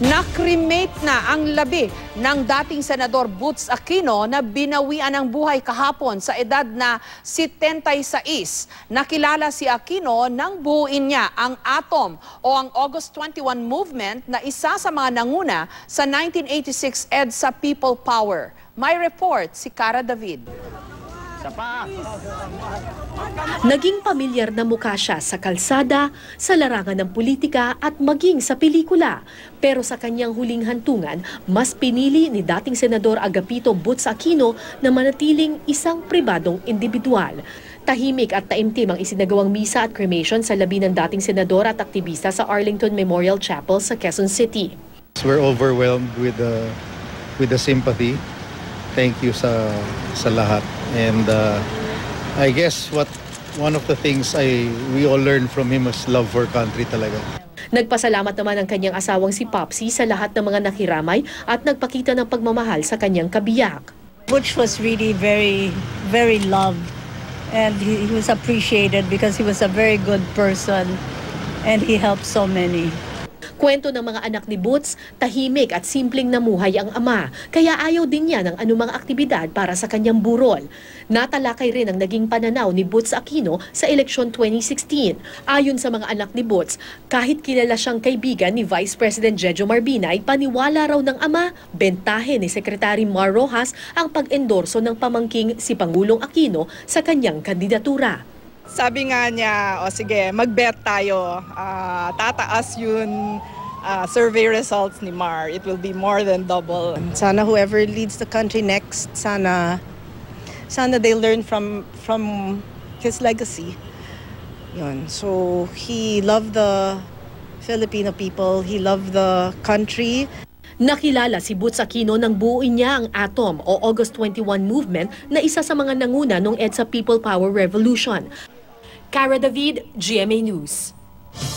Nakremate na ang labi ng dating Senador Butz Aquino na binawian ng buhay kahapon sa edad na 76. Nakilala si Aquino nang buuin niya ang ATOM o ang August 21 movement na isa sa mga nanguna sa 1986 EDSA People Power. May report si Cara David. Naging pamilyar na mukha siya sa kalsada, sa larangan ng politika at maging sa pelikula. Pero sa kanyang huling hantungan, mas pinili ni dating Senador Agapito Butz Aquino na manatiling isang pribadong individual. Tahimik at taimtim ang isinagawang misa at cremation sa labi ng dating senador at aktivista sa Arlington Memorial Chapel sa Quezon City. We're overwhelmed with the sympathy. Thank you sa lahat. And I guess one of the things we all learned from him is love for country talaga. Nagpasalamat naman ang kanyang asawang si Popsy sa lahat ng mga nakiramay at nagpakita ng pagmamahal sa kanyang kabiyak. Butch was really very, very loved, and he was appreciated because he was a very good person and he helped so many. Kwento ng mga anak ni Butz, tahimik at simpleng namuhay ang ama, kaya ayaw din niya ng anumang aktibidad para sa kanyang burol. Natalakay rin ang naging pananaw ni Butz Aquino sa eleksyon 2016. Ayon sa mga anak ni Butz, kahit kilala siyang kaibigan ni Vice President Jejo Marbinay, paniwala raw ng ama, bentahe ni Secretary Mar Rojas ang pag-endorso ng pamangking si Pangulong Aquino sa kanyang kandidatura. Sabi nga niya, o sige, mag-bet tayo, tataas yung survey results ni Mar. It will be more than double. Sana whoever leads the country next, sana they learn from his legacy. Yun. So he loved the Filipino people, he loved the country. Nakilala si Butz Aquino nang buuin niya ang ATOM o August 21 movement na isa sa mga nanguna ng EDSA People Power Revolution. Cara David, GMA News.